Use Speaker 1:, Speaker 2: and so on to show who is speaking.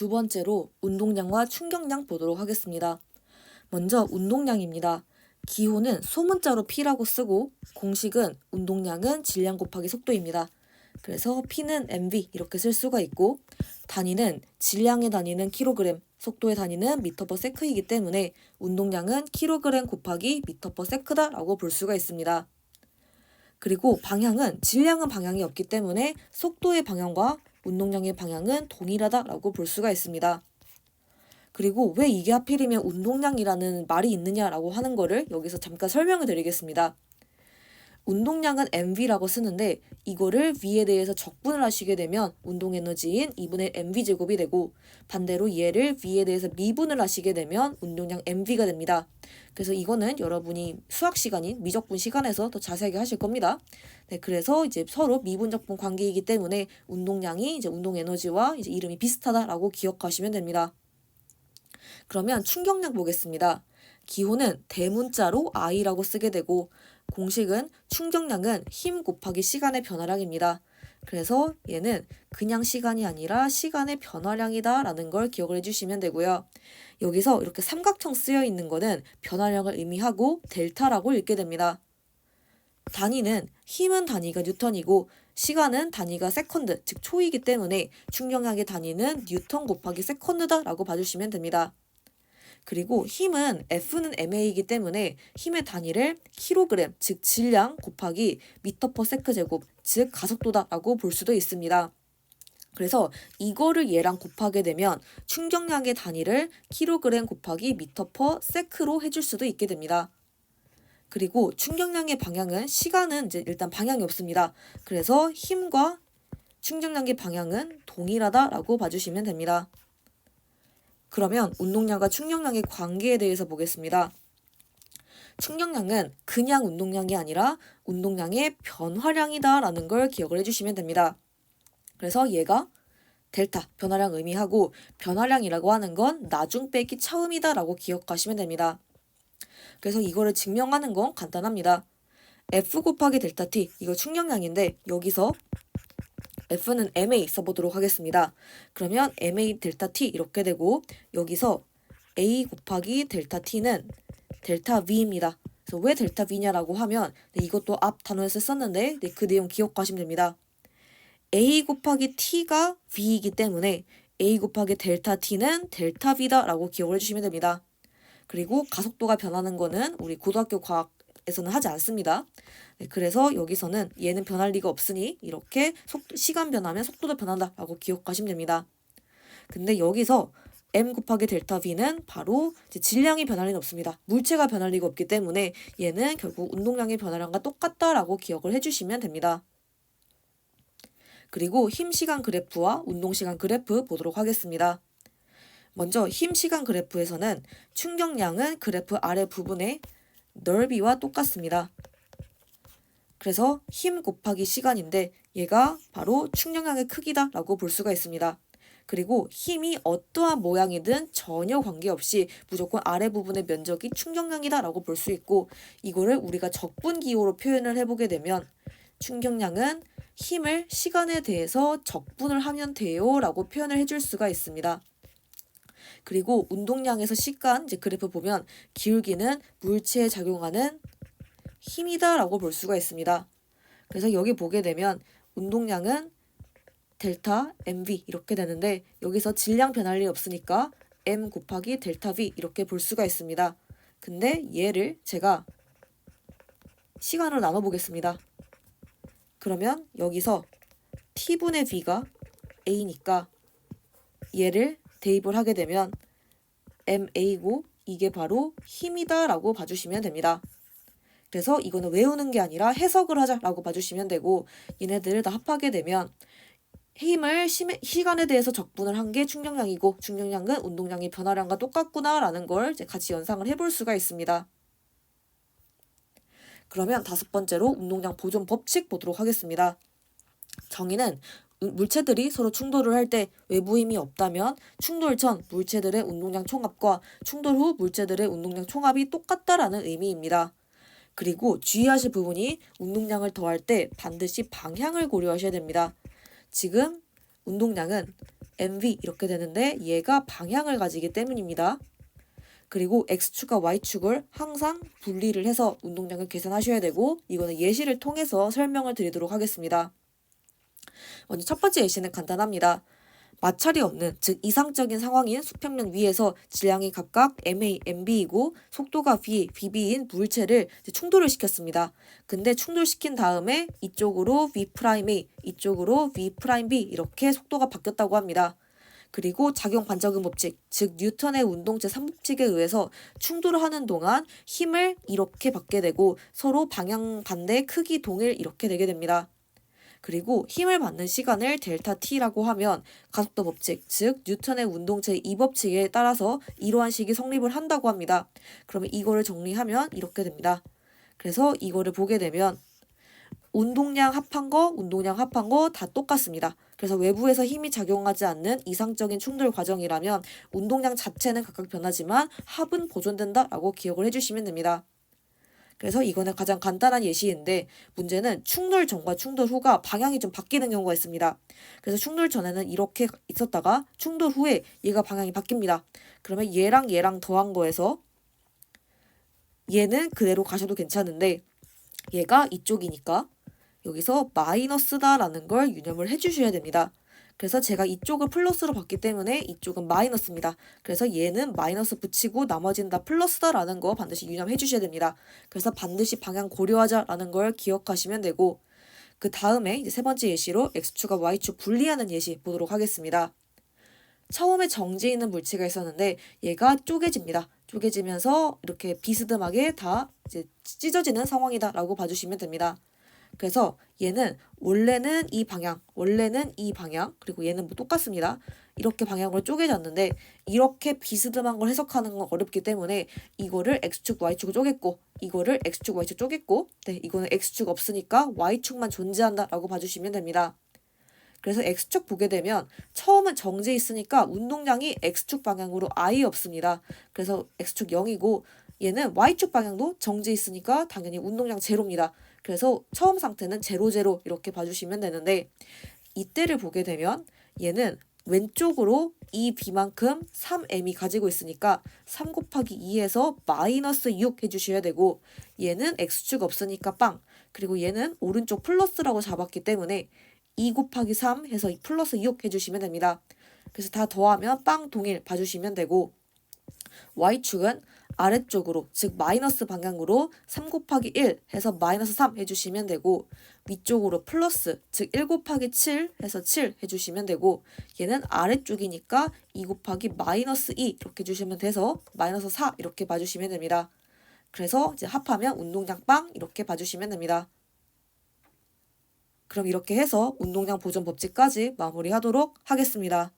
Speaker 1: 두 번째로 운동량과 충격량 보도록 하겠습니다. 먼저 운동량입니다. 기호는 소문자로 P라고 쓰고 공식은 운동량은 질량 곱하기 속도입니다. 그래서 P는 mv 이렇게 쓸 수가 있고 단위는 질량의 단위는 킬로그램, 속도의 단위는 미터 퍼 세크이기 때문에 운동량은 킬로그램 곱하기 미터 퍼 세크다라고 볼 수가 있습니다. 그리고 방향은 질량은 방향이 없기 때문에 속도의 방향과 운동량의 방향은 동일하다라고 볼 수가 있습니다. 그리고 왜 이게 하필이면 운동량이라는 말이 있느냐라고 하는 거를 여기서 잠깐 설명을 드리겠습니다. 운동량은 mv라고 쓰는데 이거를 v에 대해서 적분을 하시게 되면 운동에너지인 2분의 mv제곱이 되고 반대로 얘를 v에 대해서 미분을 하시게 되면 운동량 mv가 됩니다. 그래서 이거는 여러분이 수학 시간인 미적분 시간에서 더 자세하게 하실 겁니다. 네, 그래서 이제 서로 미분적분 관계이기 때문에 운동량이 이제 운동에너지와 이제 이름이 비슷하다라고 기억하시면 됩니다. 그러면 충격량 보겠습니다. 기호는 대문자로 I라고 쓰게 되고 공식은 충격량은 힘 곱하기 시간의 변화량입니다. 그래서 얘는 그냥 시간이 아니라 시간의 변화량이다 라는 걸 기억을 해주시면 되고요. 여기서 이렇게 삼각형 쓰여 있는 거는 변화량을 의미하고 델타라고 읽게 됩니다. 단위는 힘은 단위가 뉴턴이고 시간은 단위가 세컨드, 즉 초이기 때문에 충격량의 단위는 뉴턴 곱하기 세컨드다 라고 봐주시면 됩니다. 그리고 힘은 F는 ma이기 때문에 힘의 단위를 킬로그램, 즉 질량 곱하기 미터 퍼 세크 제곱, 즉 가속도다라고 볼 수도 있습니다. 그래서 이거를 얘랑 곱하게 되면 충격량의 단위를 킬로그램 곱하기 미터 퍼 세크로 해줄 수도 있게 됩니다. 그리고 충격량의 방향은 시간은 이제 일단 방향이 없습니다. 그래서 힘과 충격량의 방향은 동일하다라고 봐주시면 됩니다. 그러면 운동량과 충격량의 관계에 대해서 보겠습니다. 충격량은 그냥 운동량이 아니라 운동량의 변화량이다라는 걸 기억을 해주시면 됩니다. 그래서 얘가 델타, 변화량 의미하고 변화량이라고 하는 건 나중 빼기 차음이다라고 기억하시면 됩니다. 그래서 이거를 증명하는 건 간단합니다. F 곱하기 델타 T, 이거 충격량인데 여기서 F는 MA 써보도록 하겠습니다. 그러면 MA 델타 T 이렇게 되고 여기서 A 곱하기 델타 T는 델타 V입니다. 그래서 왜 델타 V냐라고 하면 이것도 앞 단원에서 썼는데 그 내용 기억하시면 됩니다. A 곱하기 T가 V이기 때문에 A 곱하기 델타 T는 델타 V다라고 기억을 해주시면 됩니다. 그리고 가속도가 변하는 거는 우리 고등학교 과학에서는 하지 않습니다. 네, 그래서 여기서는 얘는 변할 리가 없으니 이렇게 시간 변하면 속도도 변한다 라고 기억하시면 됩니다. 근데 여기서 m 곱하기 델타 v는 바로 이제 질량이 변할 리는 없습니다. 물체가 변할 리가 없기 때문에 얘는 결국 운동량의 변화량과 똑같다라고 기억을 해주시면 됩니다. 그리고 힘 시간 그래프와 운동 시간 그래프 보도록 하겠습니다. 먼저 힘 시간 그래프에서는 충격량은 그래프 아래 부분의 넓이와 똑같습니다. 그래서 힘 곱하기 시간인데 얘가 바로 충격량의 크기다라고 볼 수가 있습니다. 그리고 힘이 어떠한 모양이든 전혀 관계없이 무조건 아래 부분의 면적이 충격량이다라고 볼 수 있고 이거를 우리가 적분기호로 표현을 해보게 되면 충격량은 힘을 시간에 대해서 적분을 하면 돼요 라고 표현을 해줄 수가 있습니다. 그리고 운동량에서 시간 이제 그래프 보면 기울기는 물체에 작용하는 힘이다라고 볼 수가 있습니다. 그래서 여기 보게 되면 운동량은 델타 mv 이렇게 되는데 여기서 질량 변할 일 없으니까 m 곱하기 델타 v 이렇게 볼 수가 있습니다. 근데 얘를 제가 시간으로 나눠보겠습니다. 그러면 여기서 t분의 v가 a니까 얘를 대입을 하게 되면 ma고 이게 바로 힘이다 라고 봐주시면 됩니다. 그래서 이거는 외우는 게 아니라 해석을 하자라고 봐주시면 되고 얘네들을 다 합하게 되면 힘을 시간에 대해서 적분을 한 게 충격량이고 충격량은 운동량의 변화량과 똑같구나 라는 걸 이제 같이 연상을 해볼 수가 있습니다. 그러면 다섯 번째로 운동량 보존 법칙 보도록 하겠습니다. 정의는 물체들이 서로 충돌을 할 때 외부 힘이 없다면 충돌 전 물체들의 운동량 총합과 충돌 후 물체들의 운동량 총합이 똑같다라는 의미입니다. 그리고 주의하실 부분이 운동량을 더할 때 반드시 방향을 고려하셔야 됩니다. 지금 운동량은 mv 이렇게 되는데 얘가 방향을 가지기 때문입니다. 그리고 x축과 y축을 항상 분리를 해서 운동량을 계산하셔야 되고 이거는 예시를 통해서 설명을 드리도록 하겠습니다. 먼저 첫 번째 예시는 간단합니다. 마찰이 없는, 즉 이상적인 상황인 수평면 위에서 질량이 각각 ma, mb이고 속도가 v, vb인 물체를 충돌을 시켰습니다. 근데 충돌시킨 다음에 이쪽으로 v'a, 이쪽으로 v'b 이렇게 속도가 바뀌었다고 합니다. 그리고 작용 반작용 법칙, 즉 뉴턴의 운동체 3법칙에 의해서 충돌을 하는 동안 힘을 이렇게 받게 되고 서로 방향 반대 크기 동일 이렇게 되게 됩니다. 그리고 힘을 받는 시간을 델타 t라고 하면 가속도 법칙, 즉 뉴턴의 운동체 2법칙에 따라서 이러한 식이 성립을 한다고 합니다. 그러면 이거를 정리하면 이렇게 됩니다. 그래서 이거를 보게 되면 운동량 합한 거 다 똑같습니다. 그래서 외부에서 힘이 작용하지 않는 이상적인 충돌 과정이라면 운동량 자체는 각각 변하지만 합은 보존된다라고 기억을 해주시면 됩니다. 그래서 이거는 가장 간단한 예시인데 문제는 충돌 전과 충돌 후가 방향이 좀 바뀌는 경우가 있습니다. 그래서 충돌 전에는 이렇게 있었다가 충돌 후에 얘가 방향이 바뀝니다. 그러면 얘랑 더한 거에서 얘는 그대로 가셔도 괜찮은데 얘가 이쪽이니까 여기서 마이너스다라는 걸 유념을 해주셔야 됩니다. 그래서 제가 이쪽을 플러스로 봤기 때문에 이쪽은 마이너스입니다. 그래서 얘는 마이너스 붙이고 나머지는 다 플러스다라는 거 반드시 유념해 주셔야 됩니다. 그래서 반드시 방향 고려하자라는 걸 기억하시면 되고 그 다음에 이제 세 번째 예시로 x축과 y축 분리하는 예시 보도록 하겠습니다. 처음에 정지해 있는 물체가 있었는데 얘가 쪼개집니다. 쪼개지면서 이렇게 비스듬하게 다 이제 찢어지는 상황이다라고 봐주시면 됩니다. 그래서 얘는 원래는 이 방향, 그리고 얘는 뭐 똑같습니다. 이렇게 방향으로 쪼개졌는데 이렇게 비스듬한 걸 해석하는 건 어렵기 때문에 이거를 x축, y축을 쪼갰고 이거를 x축, y축 쪼갰고 이거는 x축 없으니까 y축만 존재한다라고 봐주시면 됩니다. 그래서 x축 보게 되면 처음은 정지해 있으니까 운동량이 x축 방향으로 아예 없습니다. 그래서 x축 0이고 얘는 y축 방향도 정지해 있으니까 당연히 운동량 제로입니다. 그래서 처음 상태는 0, 0 이렇게 봐주시면 되는데 이때를 보게 되면 얘는 왼쪽으로 이 b만큼 3m이 가지고 있으니까 3 곱하기 2에서 마이너스 6 해주셔야 되고 얘는 x축 없으니까 빵 그리고 얘는 오른쪽 플러스라고 잡았기 때문에 2 곱하기 3 해서 플러스 6 해주시면 됩니다. 그래서 다 더하면 빵 동일 봐주시면 되고 y축은 아래쪽으로 즉 마이너스 방향으로 3 곱하기 1 해서 마이너스 3 해주시면 되고 위쪽으로 플러스 즉 1 곱하기 7 해서 7 해주시면 되고 얘는 아래쪽이니까 2 곱하기 마이너스 2 이렇게 해주시면 돼서 마이너스 4 이렇게 봐주시면 됩니다. 그래서 이제 합하면 운동량 빵 이렇게 봐주시면 됩니다. 그럼 이렇게 해서 운동량 보존 법칙까지 마무리하도록 하겠습니다.